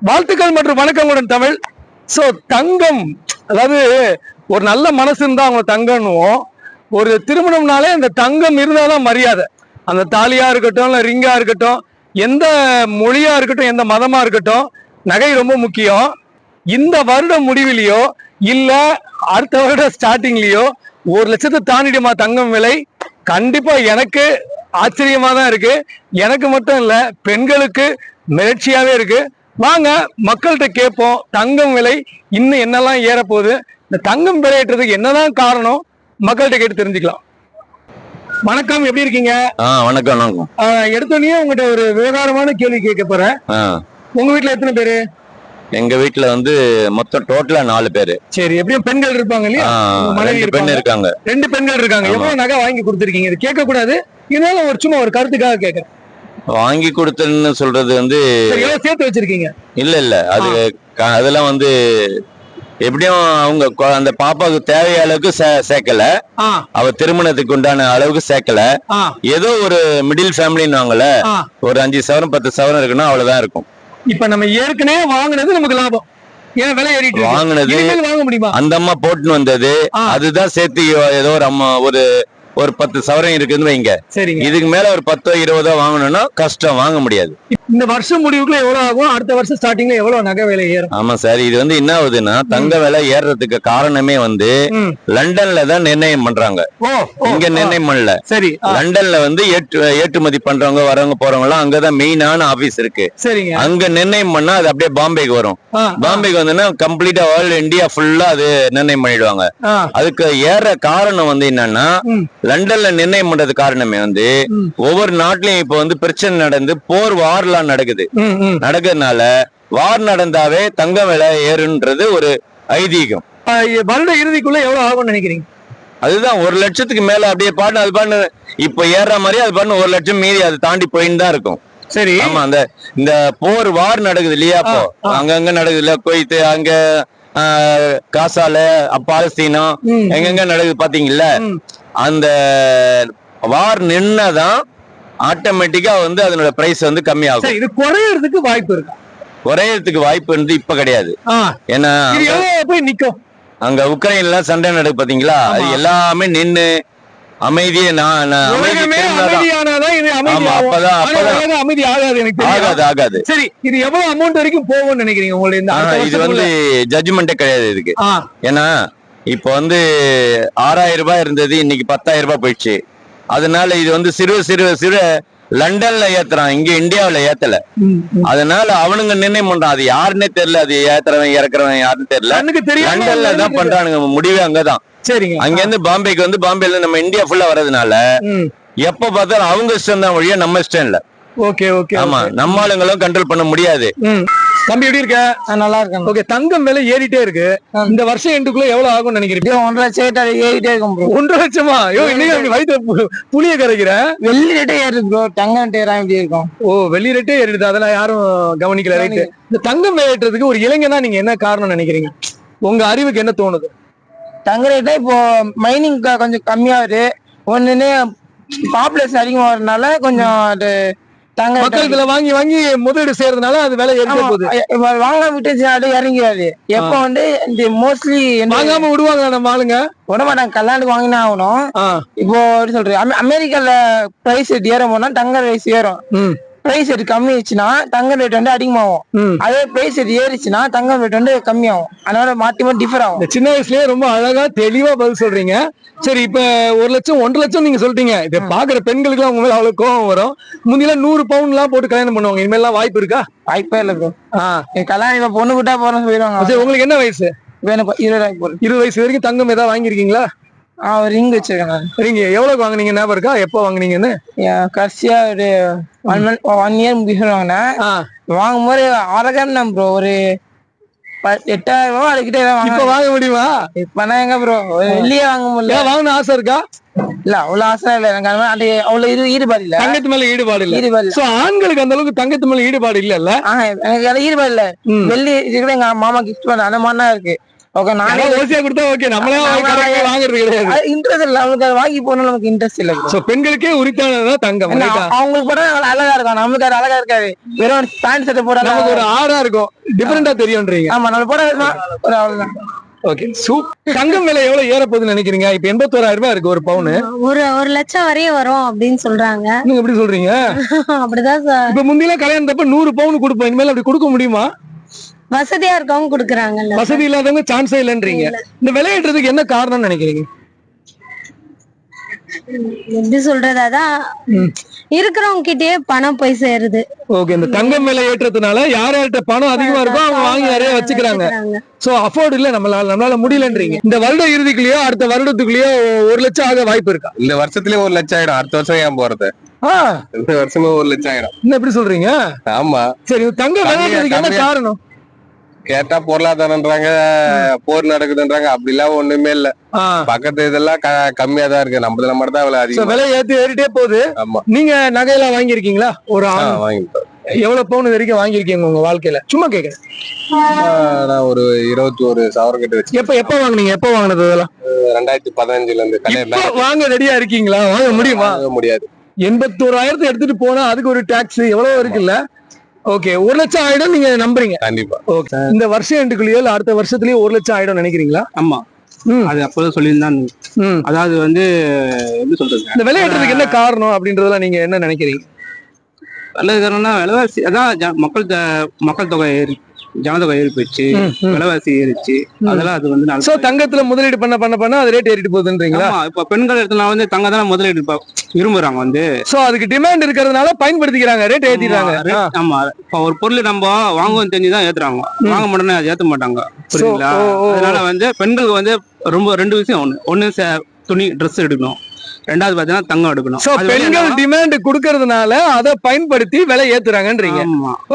வாழ்த்துக்கள் மற்றும் வணக்கங்களுடன் தமிழ். சோ தங்கம், அதாவது ஒரு நல்ல மனசு இருந்தா அவங்க தங்கன்னுவோம். ஒரு திருமணம்னாலே அந்த தங்கம் இருந்தாதான் மரியாதை. அந்த தாலியா இருக்கட்டும், இல்ல ரிங்கா இருக்கட்டும், எந்த மொழியா இருக்கட்டும், எந்த மதமா இருக்கட்டும், நகை ரொம்ப முக்கியம். இந்த வருட முடிவிலையோ இல்ல அடுத்த வருட ஸ்டார்டிங்லயோ 1,00,000 தாண்டிடுமா தங்கம் விலை? கண்டிப்பா எனக்கு ஆச்சரியமா தான் இருக்கு. எனக்கு மட்டும் இல்ல, பெண்களுக்கு மிரட்சியாவே இருக்கு. வாங்க மக்கள்கிட்ட கேட்போம், தங்கம் விலை இன்னும் என்னெல்லாம் ஏற போகுது, இந்த தங்கம் விலையேற்றதுக்கு என்னதான் காரணம், மக்கள்கிட்ட கேட்டு தெரிஞ்சுக்கலாம். வணக்கம், எப்படி இருக்கீங்க? வணக்கம் வணக்கம். எடுத்தோடனே உங்ககிட்ட ஒரு விவகாரமான கேள்வி கேட்க போறேன். உங்க வீட்டுல எத்தனை பேரு? எங்க வீட்டுல வந்து மொத்தம் டோட்டலா 4 பேரு. சரி, எப்படியும் பெண்கள் இருப்பாங்க இல்லையா? ரெண்டு பெண் இருக்காங்க. 2 பெண்கள் இருக்காங்க. எவ்வளவு நகை வாங்கி கொடுத்துருக்கீங்க? இது கேட்க கூடாது, இருந்தாலும் ஒரு சும்மா ஒரு கருத்துக்காக கேட்கறேன். வாங்கி கொடுத்தன்னு சொல்றது வந்து சேர்த்து வச்சிருக்கீங்க? இல்ல அது அதெல்லாம் வந்து எப்படியும் அவங்க அந்த பாப்பாவுக்கு தேவையான அளவுக்கு சேர்க்கல, அவ திருமணத்துக்கு உண்டான அளவுக்கு சேர்க்கல. ஏதோ ஒரு மிடில் ஃபேமிலின்னு வாங்கல, ஒரு 5 சவரம் 10 சவரம் இருக்குன்னா அவ்வளவுதான் இருக்கும். இப்ப நம்ம ஏற்கனவே வாங்கினது நமக்கு லாபம், ஏன் விலை ஏறிட்டு வாங்கினது வாங்க முடியுமா? அந்த அம்மா போட்டுன்னு வந்தது அதுதான் சேர்த்து ஏதோ ஒரு அம்மா ஒரு 10 சவரம் இருக்குன்னு வைங்க. சரிங்க. இதுக்கு மேல ஒரு 10 20 வாங்கணும்னா கஷ்டம், வாங்க முடியாது. இந்த வருஷம் முடிவுக்குள்ள எவ்வளவு ஆகும்? அடுத்த வருஷம் ஸ்டார்டிங்ல எவ்வளவு நகை விலை ஏறும்? ஆமா சார், இது வந்து என்ன ஆகுதுன்னா தங்க விலை ஏறுறதுக்கு காரணமே வந்து லண்டன்ல தான் நிர்ணயம் பண்றாங்க. இங்க நிர்ணயம் பண்ணல. சரி, லண்டன்ல வந்து ஏற்றுமதி பண்றவங்க வரவங்க போறவங்க எல்லாம் அங்கதான் மெயினான ஆபீஸ் இருக்கு. சரிங்க. அங்க நிர்ணயம் பண்ணா அது அப்படியே பாம்பேக்கு வரும். பாம்பேக்கு வந்துன்னா கம்ப்ளீட்டா ஆல் இந்தியா ஃபுல்லா அது நிர்ணயம் பண்ணிடுவாங்க. அதுக்கு ஏற காரணம் வந்து என்னன்னா, லண்டன்ல நிர்ணயம் பண்றது காரணமே வந்து ஒவ்வொரு நாட்டிலையும் இப்ப வந்து பிரச்சனை நடந்து வார்லாம் நடக்கிறதுனால வார் நடந்தாவே தங்க விலை ஏறுன்றது ஒரு ஐதீகம். வருட இறுதிக்குள்ள எவ்வளவு ஆகும்னு நினைக்கிறீங்க? அதுதான் 1 லட்சத்துக்கு மேல அப்படியே பாட்டு அது பாட்டு இப்ப ஏற மாதிரி அது பாட்டு 1 லட்சம் மீறி அது தாண்டி போயின்னு தான் இருக்கும். சரி. ஆமா, இந்த வார் நடக்குது இல்லையா, அப்போ அங்கங்க நடக்குது இல்ல, குவைத்து அங்க காசால பாலஸ்தீனம் எங்கெங்க நடக்குது பாத்தீங்கல்ல, அந்த வார் நின்னதான் ஆட்டோமேட்டிக்கா வந்து அதனோட பிரைஸ் வந்து கம்மி ஆகும். இது குறையறதுக்கு வாய்ப்பு இருக்கு? குறையறதுக்கு வாய்ப்பு வந்து இப்ப கிடையாது. ஏன்னா போய் நிக்கும். அங்க உக்ரைன்ல சண்டை நடக்கு பாத்தீங்களா, அது எல்லாமே நின்னு அமைதியே ஆகாது. சரி, இது எவ்வளவு அமௌண்ட் வரைக்கும் போகும்னு நினைக்கிறீங்க உங்களுக்கு? இது வந்து ஜட்ஜ்மெண்டே கிடையாது இதுக்கு. ஏன்னா இப்ப வந்து 6,000 ரூபாய் இருந்தது, இன்னைக்கு 10,000 ரூபாய் போயிடுச்சு. அதனால இது வந்து சிறு லண்டன்ல ஏத்துறான், இங்க இந்தியாவில ஏத்தல. அதனால அவனுங்க நிர்ணயம் பண்றான். அது யாருன்னே தெரியல, அது ஏத்துறவன் இறக்குறவன் யாருன்னு தெரியல. லண்டன்ல தான் பண்றானுங்க, முடிவே அங்கதான். சரிங்க. அங்க இருந்து பாம்பேக்கு வந்து பாம்பேல நம்ம இந்தியா ஃபுல்லா வர்றதுனால எப்ப பார்த்தாலும் அவங்க இஷ்டம் தான் ஒழிய நம்ம இஷ்டம் இல்ல. Okay okay. ஆமா, நம்ம ஆளுங்களும் கண்ட்ரோல் பண்ண முடியாது. தம்பி எப்படி இருக்க? நல்லா இருக்கேன். ஓகே, தங்கம் விலை ஏறிட்டே இருக்கு. இந்த வருஷம் எண்டுக்குள்ள எவ்வளவு ஆகும்னு நினைக்கிறீங்க? 1.5 லட்சம் ஏறிட்டே இருக்கும் ப்ரோ. 1.5 லட்சமா? இன்னைக்கு வயிற்று புளிய கரைக்கிற. வெள்ளி ரேட்டே ஏறுது ப்ரோ, தங்கம் ரேட் ஏறாம எப்படி இருக்கும்? வெள்ளி ரேட்டே ஏறிடுது, அதெல்லாம் யாரும் கவனிக்கல. ரைட்டு. இந்த தங்கம் விலை ஏற்றதுக்கு ஒரு இளைஞனா நீங்க என்ன காரணம் நினைக்கிறீங்க? உங்க அறிவுக்கு என்ன தோணுது? தங்க ரேட்டா இப்போ மைனிங் கொஞ்சம் கம்மியாகுது, ஒண்ணுன்னு பாப்புலேஷன் அதிகமா வரதுனால கொஞ்சம் அது மக்கள் வாங்கி வாங்கி முதலீடு செய்யறதுனால அது விலை ஏறிட்டே போகுது. வாங்காம விட்டு இறங்கிறாது. எப்ப வந்து இந்த மோஸ்ட்லி வாங்காம விடுவாங்க நம்ம ஆளுங்க, விட மாட்டாங்க. கல்யாணத்துக்கு வாங்கினா ஆகணும். இப்போ எப்படி சொல்றது, அமெரிக்கால பிரைஸ் ரேட் ஏற போனா தங்க பிரைஸ் ஏறும். பிரைஸ் ரேட் கம்மி ஆச்சுன்னா தங்க ரேட் வந்து அதிகமாகும். அதே பிரைஸ் ரேட் ஏறிச்சுன்னா தங்க ரேட் வந்து கம்மியாகும். அதனால மாத்தி மாத்தி டிஃபர் ஆகும். சின்ன வயசுலயே ரொம்ப அழகா தெளிவா பதில் சொல்றீங்க. சரி, இப்ப 1 லட்சம் 1.5 லட்சம் நீங்க சொல்லிட்டீங்க. இப்ப பாக்குற பெண்களுக்கு எல்லாம் உங்க மேல அவ்வளவு கோவம் வரும். முந்தில 100 பவுண்ட் எல்லாம் போட்டு கல்யாணம் பண்ணுவாங்க, இனிமேல் எல்லாம் வாய்ப்பு இருக்கா? வாய்ப்பே இல்ல ப்ரோ. கல்யாணம் இப்ப பொண்ணு விட்டா போறோம்னு சொல்லிடுவாங்க. சரி, உங்களுக்கு என்ன வயசு? 20 வயசு வரைக்கும் தங்கம் ஏதாவது வாங்கிருக்கீங்களா? ரிங் வச்சிருக்கேன். ரிங் எவ்வளவு வாங்குனீங்க ஞாபகம் இருக்கா? எப்போ வாங்குனீங்கன்னு? கடைசியா ஒரு 1 இயர் முன்னாடி வாங்கினேன். வாங்கும்போது 1/2 கிராம் தான் ப்ரோ, ஒரு 8,000 ரூபாய் அதுக்கிட்டே. இப்ப வாங்க முடியுமா? இப்ப நான் எங்க ப்ரோ வெளியே வாங்க முடியல. வாங்கணும் ஆசை இருக்கா? இல்ல, அவ்வளவு ஆசை இல்ல எனக்கு. அது அவ்வளவு ஈடுபாடு இல்ல. தங்கத்து மேல ஈடுபாடு இல்ல. சோ ஆண்களுக்கு அந்த அளவுக்கு தங்கத்து மேல ஈடுபாடு இல்ல. எனக்கு ஈடுபாடு இல்ல. வெள்ளி எங்க மாமா கிஃப்ட் பண்ண அந்த மாதிரிதான் இருக்கு. ஓகே நானே ஓசியா கொடுத்தா ஓகே, நம்மளே வாங்குறது கிடையாது. இன்ட்ரெஸ்ட் இல்ல, அவங்களுக்கு அதை வாங்கி போனா நமக்கு இன்ட்ரெஸ்ட் இல்ல bro. சோ பெண்களுக்கே உரித்தானதான் தங்கம். அவங்களுக்கு போட்டா அழகா இருக்கும், நமக்கு அது அழகா இருக்காது. வெறும் பேண்ட் சட்டை போட நமக்கு ஒரு ஆடா இருக்கும், டிஃபரெண்டா தெரியும்ன்றீங்க. ஆமா நம்ம போட ஒரு அவ்வளவுதான். ஓகே தங்கம் விலை எவ்வளவு ஏற போகுதுன்னு நினைக்கிறீங்க? இப்ப 81,000 ரூபாய் இருக்கு ஒரு பவுனு. ஒரு லட்சம் வரையும் வரும் அப்படின்னு சொல்றாங்க. நீங்க எப்படி சொல்றீங்க? அப்படிதான் சார். இப்ப முந்தில கல்யாணத்தப்ப 100 பவுன் கொடுப்போம், இனிமேல் அப்படி கொடுக்க முடியுமா? வசதியா இருக்கவங்க கொடுக்குறாங்கல்ல. வசதி இல்லாதவங்க சான்ஸே இல்லைன்றீங்க. இந்த விலையேற்றதுக்கு என்ன காரணம்னு நினைக்கிறீங்க? எப்படி சொல்றது, அதான் இருக்கிறவங்க கிட்டயே பணம் போய் சேருது. ஓகே, இந்த தங்கம் விலை ஏற்றதுனால யார்கிட்ட பணம் அதிகமா இருக்கோ அவங்க வாங்கி நிறைய வச்சுக்கிறாங்க. சோ அஃபோர்ட் இல்ல, நம்மளால முடியலன்றீங்க. இந்த வருட இறுதிக்குள்ளேயோ அடுத்த வருடத்துக்குள்ளேயோ 1 லட்சம் ஆக வாய்ப்பு இருக்கா? இந்த வருஷத்துலயே 1 லட்சம் ஆயிடும். அடுத்த வருஷம் ஏன் போறது? இந்த வருஷமே 1 லட்சம் ஆயிடும். என்ன எப்படி சொல்றீங்க? ஆமா. சரி, தங்க விலை ஏற்றதுக்கு என்ன காரணம்? கேட்டா பொருளாதாரம்ன்றாங்க, போர் நடக்குதுன்றாங்க. அப்படி எல்லாம் ஒண்ணுமே இல்ல. பக்கத்து இதெல்லாம் கம்மியா தான் இருக்கு, நம்மள மட்டும் தான் அவ்வளவு அதிகம். விலை ஏறிட்டே போகுது. ஆமா. நீங்க நகையெல்லாம் வாங்கியிருக்கீங்களா? ஒரு வாங்கிட்டோம். எவ்வளவு பவுன் வரைக்கும் வாங்கியிருக்கீங்க உங்க வாழ்க்கையில? சும்மா கேக்குறேன். நான் ஒரு 21 சவரம் கிட்ட வச்சு. எப்ப வாங்குனீங்க? எப்ப வாங்கினது? இதெல்லாம் 2015ல இருந்து கல்யாணம். வாங்க ரெடியா இருக்கீங்களா? வாங்க முடியுமா? முடியாது. 81,000 எடுத்துட்டு போனா அதுக்கு ஒரு டாக்ஸ் எவ்வளவு இருக்குல்ல? ஓகே, 1 லட்சம் ஆயிடும் நீங்க நம்புறீங்க? கண்டிப்பா. ஓகே, இந்த வருஷம் எண்டுக்குள்ளேயோ இல்ல அடுத்த வருஷத்துலயே 1 லட்சம் ஆயிடும் நினைக்கிறீங்களா? ஆமா, அது அப்போதான் சொல்லியிருந்தான். அதாவது எப்படி சொல்றது, இந்த விலையேற்றதுக்கு என்ன காரணம் அப்படின்றதெல்லாம் நீங்க என்ன நினைக்கிறீங்க? நல்ல காரணம்னா விலைவாசி, அதான் மக்கள் தொகை ஜனத்தொகை ஏறி போயிடுச்சு, விலைவாசி ஏறிச்சு. அதெல்லாம் அது தங்கத்துல முதலீடு பண்ண அது ரேட் ஏறிட்டு போகுதுன்றீங்களா? இப்ப பெண்கள் இடத்துல தங்க தானே முதலீடு விரும்புறாங்க. சோ அதுக்கு டிமாண்ட் இருக்கிறதுனால பயன்படுத்திக்கிறாங்க, ரேட் ஏத்திடுறாங்க. ஆமா, இப்ப ஒரு பொருள் நம்ம வாங்குவோம் தெரிஞ்சுதான் ஏத்துறாங்க, வாங்க மாட்டோம்னா அது ஏத்த மாட்டாங்க. புரியுதுங்களா? அதனால பெண்களுக்கு ரொம்ப 2 விஷயம். ஒண்ணு துணி ட்ரெஸ் எடுக்கணும், ரெண்டாவது பாத்தீங்கன்னா தங்கம் எடுக்கணும். பெண்கள் டிமாண்ட் குடுக்கறதுனால அதை பயன்படுத்தி விலை ஏத்துறாங்கன்றீங்க.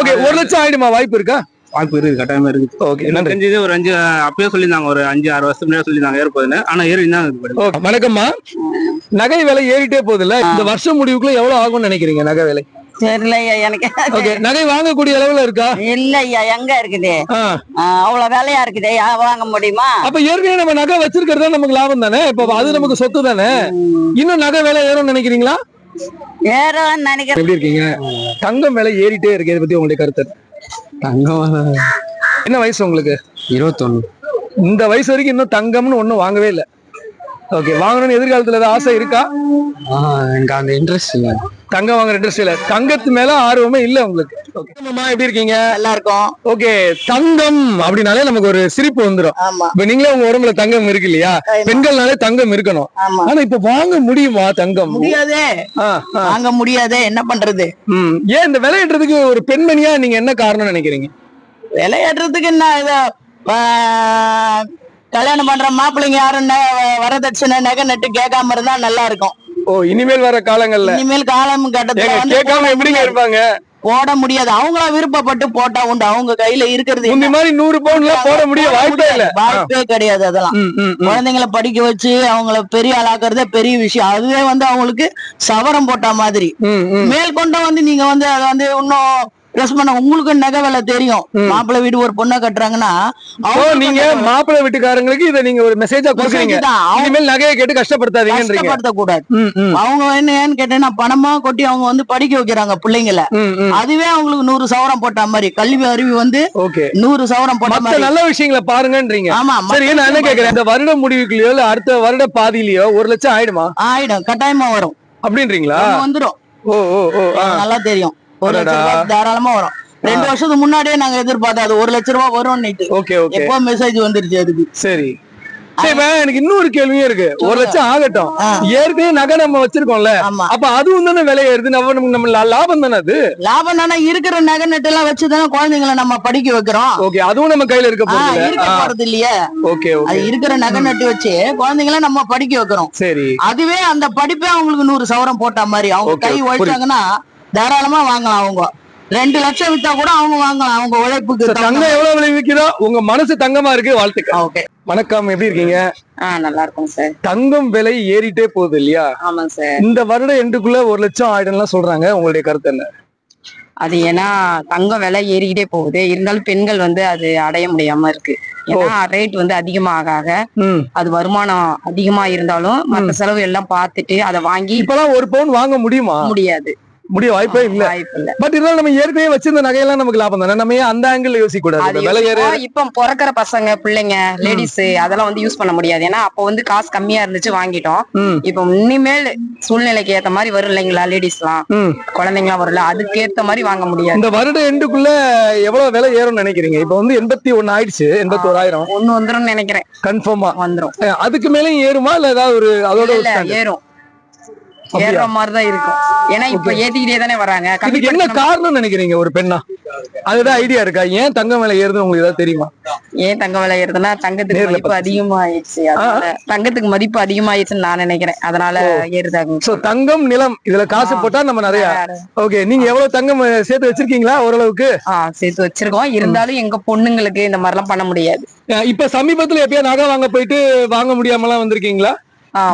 ஓகே, 1 லட்சம் ஆயிடுமா? வாய்ப்பு இருக்கா? வாய்ப்பு இருக்கு, கட்டாயமா இருக்கு. ஓகே, தெரிஞ்சது ஒரு 5 அப்பயே சொல்லியிருந்தாங்க, ஒரு 5-6 வருஷம் முன்னாடி சொல்லியிருந்தாங்க ஏற்போதுன்னு. ஆனா ஏறிதான். வணக்கம்மா. நகை விலை ஏறிட்டே போகுதுல்ல, இந்த வருஷம் முடிவுக்குள்ள எவ்வளவு ஆகும்னு நினைக்கிறீங்க நகை விலை? தெரியலையா எனக்கு. ஓகே, நகை வாங்கக்கூடிய அளவுல இருக்கா? இல்லையா, எங்க இருக்குது? அவ்வளவு வேலையா இருக்குது, வாங்க முடியுமா? அப்ப ஏற்கனவே நம்ம நகை வச்சிருக்கிறதா நமக்கு லாபம் தானே, இப்ப அது நமக்கு சொத்து தானே. இன்னும் நகை விலை ஏறும்னு நினைக்கிறீங்களா? ஏறும்னு நினைக்கிறேன். எப்படி இருக்கீங்க? தங்கம் விலை ஏறிட்டே இருக்கு, இதை பத்தி உங்களுடைய கருத்து? தங்கம் என்ன வயசு உங்களுக்கு? 21. இந்த வயசு வரைக்கும் இன்னும் தங்கம்னு ஒண்ணும் வாங்கவே இல்லை. ஓகே, வாங்கணும்னு எதிர்காலத்துல ஏதாவது ஆசை இருக்கா? எனக்கு அந்த இன்ட்ரெஸ்ட் இல்ல, தங்கம் வாங்குற இன்ட்ரெஸ்ட் இல்ல, தங்கத்து மேல ஆர்வமே இல்ல உங்களுக்கு. எப்படி இருக்கீங்க? நல்லா இருக்கும். ஓகே, தங்கம் அப்படின்னாலே நமக்கு ஒரு சிரிப்பு வந்துடும். இப்ப நீங்களே உங்க உடம்புல தங்கம் இருக்கு இல்லையா? பெண்கள்னாலே தங்கம் இருக்கணும். ஆனா இப்ப வாங்க முடியுமா தங்கம்? முடியாதே, வாங்க முடியாதே, என்ன பண்றது? ஏன் இந்த விலையேற்றதுக்கு ஒரு பெண்மணியா நீங்க என்ன காரணம் நினைக்கிறீங்க? விலையேற்றதுக்கு என்ன, கல்யாணம் பண்ற மாப்பிள்ளைங்க யாரும் வரதட்சணை நகை நட்டு கேட்காம இருந்தா நல்லா இருக்கும். ஓ, இனிமேல் வர காலங்கள்ல இனிமேல் காலம் கட்டத்துல கேட்காம எப்படிங்க இருப்பாங்க? போட முடியாது, அவங்களா விருப்பப்பட்டு போட்டா உண்டு. அவங்க கையில இருக்கிறது இந்த மாதிரி 100 பவுன்ல போட முடிய வாய்ப்பே இல்ல, வாய்ப்பே கிடையாது. அதெல்லாம் குழந்தைங்களை படிக்க வச்சு அவங்கள பெரிய ஆளாக்குறதே பெரிய விஷயம். அதுவே அவங்களுக்கு சவரம் போட்ட மாதிரி. மேற்கொண்ட நீங்க அதை இன்னும் ட்ரெஸ் பண்ண உங்களுக்கு நகை விலை தெரியும். மாப்பிள்ளை வீடு ஒரு பொண்ணை கட்டுறாங்கன்னா நீங்க மாப்பிள்ளை வீட்டுக்காரங்களுக்கு இதை நீங்க ஒரு மெசேஜா கொடுக்குறீங்க, இனிமேல் நகையை கேட்டு கஷ்டப்படுத்தாதீங்கன்றீங்க. கஷ்டப்படுத்த கூடாது. அவங்க என்னன்னு கேட்டேன்னா பணமா கொட்டி அவங்க படிக்க வைக்கிறாங்க பிள்ளைங்களை. அதுவே அவங்களுக்கு 100 சவரம் போட்ட மாதிரி, கல்வி அறிவு 100 சவரம் போட்ட மாதிரி நல்ல விஷயங்களை பாருங்கன்றீங்க. ஆமா, சரி, நான் என்ன கேக்குறேன், இந்த வருட முடிவுக்குள்ளயோ இல்ல அடுத்த வருட பாதியிலயோ 1 லட்சம் ஆயிடுமா? ஆயிடும், கட்டாயமா வரும் அப்படின்றீங்களா? வந்துடும். நல்லா தெரியும், 1 லட்சம் ரூபாய் தாராளமா வரும். 2 வருஷத்துக்கு முன்னாடியே நாங்க எதிர்பார்த்தோம் அது 1 லட்சம் ரூபாய் வரும். எப்போ மெசேஜ் வந்துருச்சு அதுக்கு. சரி, எனக்கு இன்னொரு கேள்வியும் இருக்கு. 1 லட்சம் ஆகட்டும், ஏற்கனவே நகை நம்ம வச்சிருக்கோம்ல, அப்ப அதுவும் தானே விலை ஏறுது, நம்ம லாபம் தானே? அது லாபம் தானே. இருக்கிற நகை நட்டு எல்லாம் வச்சுதானே குழந்தைங்களை நம்ம படிக்க வைக்கிறோம். ஓகே, அதுவும் நம்ம கையில இருக்க போறது இல்லையே. ஓகே, அது இருக்கிற நகை நட்டு வச்சு குழந்தைங்களை நம்ம படிக்க வைக்கிறோம். சரி, அதுவே அந்த படிப்பே அவங்களுக்கு 100 சவரம் போட்ட மாதிரி. அவங்க கை உழைச்சாங்கன்னா தாராளமா வாங்கலாம். அவங்க 2 லட்சம் வித்தா கூட அவங்க வாங்கலாம், அவங்க உழைப்புக்கு. தங்கம் எவ்வளவு விலை விற்கிறோ உங்க மனசு தங்கமா இருக்கு, வாழ்த்துக்கள். ஓகே, வணக்கம், எப்படி இருக்கீங்க? நல்லா இருக்கும் சார். தங்கம் விலை ஏறிட்டே போகுது இல்லையா? ஆமா சார். இந்த வருட எண்டுக்குள்ள 1 லட்சம் ஆயிடும்லாம் சொல்றாங்க, உங்களுடைய கருத்து என்ன? அது ஏன்னா தங்கம் விலை ஏறிக்கிட்டே போகுது, இருந்தாலும் பெண்கள் அது அடைய முடியாம இருக்கு. ஏன்னா ரேட் வந்து அதிகமாக ஆக அது வருமானம் அதிகமா இருந்தாலும் மற்ற செலவு எல்லாம் பார்த்துட்டு அதை வாங்கி இப்பெல்லாம் ஒரு பவுன் வாங்க முடியுமா? முடியாது, முடிய வாய்ப்பே இல்ல. பட் இருந்தாலும் நம்ம ஏற்கனவே வச்சிருந்த நகையெல்லாம் நமக்கு லாபம் தானே, நம்ம ஏன் அந்த ஆங்கிள் யோசிக்க கூடாது? விலை ஏற இப்ப பிறக்கிற பசங்க பிள்ளைங்க லேடிஸ் அதெல்லாம் வந்து யூஸ் பண்ண முடியாது. ஏன்னா அப்ப வந்து காசு கம்மியா இருந்துச்சு வாங்கிட்டோம். இப்ப இனிமேல் சூழ்நிலைக்கு ஏத்த மாதிரி வரும் இல்லைங்களா, லேடிஸ் எல்லாம் குழந்தைங்களாம் வரல, அதுக்கு ஏத்த மாதிரி வாங்க முடியாது. இந்த வருட எண்டுக்குள்ள எவ்வளவு விலை ஏறும்னு நினைக்கிறீங்க? இப்ப வந்து 81 ஆயிடுச்சு, 81,000 ஒண்ணு வந்துரும் நினைக்கிறேன். கன்ஃபார்மா வந்துரும். அதுக்கு மேலயும் ஏறுமா இல்ல ஏதாவது ஒரு அதோட ஏறும், ஏறுற மாதிரிதான் இருக்கும். ஏன்னா இப்ப ஏத்திக்கிட்டே தானே வராங்க. இதுக்கு என்ன காரணம் நினைக்கிறீங்க ஒரு பெண்ணா? அதுதான் ஐடியா இருக்கா? ஏன் தங்கம் விலை ஏறுதுன்னு உங்களுக்கு ஏதாவது தெரியுமா? ஏன் தங்கம் விலை ஏறுதுன்னா தங்கத்துக்கு மதிப்பு அதிகமாயிடுச்சு. தங்கத்துக்கு மதிப்பு அதிகமாயிடுச்சுன்னு நான் நினைக்கிறேன், அதனால ஏறுதாங்க. சோ தங்கம் நிலம் இதுல காசு போட்டா நம்ம நிறைய. ஓகே, நீங்க எவ்வளவு தங்கம் சேர்த்து வச்சிருக்கீங்களா? ஓரளவுக்கு சேர்த்து வச்சிருக்கோம். இருந்தாலும் எங்க பொண்ணுங்களுக்கு இந்த மாதிரி எல்லாம் பண்ண முடியாது. இப்ப சமீபத்துல எப்பயா நகை வாங்க போயிட்டு வாங்க முடியாம எல்லாம் வந்திருக்கீங்களா?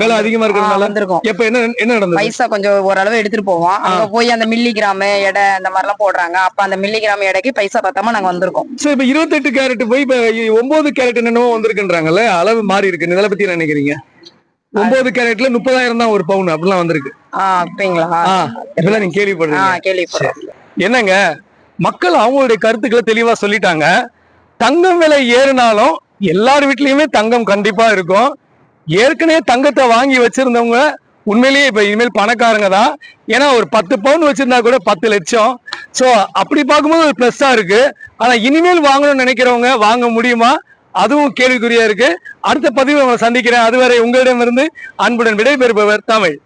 விலை அதிகமா இருக்கிறதுனால வந்திருக்கோம். எப்ப என்ன நடந்தது? பைசா கொஞ்சம் ஓரளவு எடுத்துட்டு போவோம். அங்க போய் அந்த மில்லிகிராம் எடை அந்த மாதிரி எல்லாம் போடுறாங்க. அப்ப அந்த மில்லிகிராம் எடைக்கு பைசா பத்தாம நாங்க வந்திருக்கோம். சோ இப்ப 28 கேரட் போய் இப்ப 9 கேரட் என்னவோ வந்திருக்குன்றாங்கல்ல, அளவு மாறி இருக்கு. இதை பத்தி என்ன நினைக்கிறீங்க? 9 கேரட்ல 30,000 தான் ஒரு பவுன் அப்படிலாம் வந்திருக்கு. அப்படிங்களா? இப்பெல்லாம் நீங்க கேள்விப்படுறீங்க? கேள்விப்படுறோம். என்னங்க, மக்கள் அவங்களுடைய கருத்துக்களை தெளிவா சொல்லிட்டாங்க. தங்கம் விலை ஏறினாலும் எல்லார் வீட்லயுமே தங்கம் கண்டிப்பா இருக்கும். ஏற்கனவே தங்கத்தை வாங்கி வச்சிருந்தவங்க உண்மையிலேயே இப்ப இனிமேல் பணக்காரங்க தான். ஏன்னா ஒரு 10 பவுன் வச்சிருந்தா கூட 10 லட்சம். சோ அப்படி பார்க்கும்போது ஒரு பிளஸ்ஸா இருக்கு. ஆனா இனிமேல் வாங்கணும்னு நினைக்கிறவங்க வாங்க முடியுமா? அதுவும் கேள்விக்குறியா இருக்கு. அடுத்த பதிவு உங்களை சந்திக்கிறேன். அதுவரை உங்களிடமிருந்து அன்புடன் விடைபெறுபவர் தமிழ்.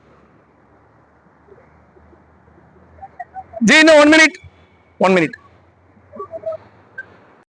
ஜி, இன்னும் 1 மினிட்.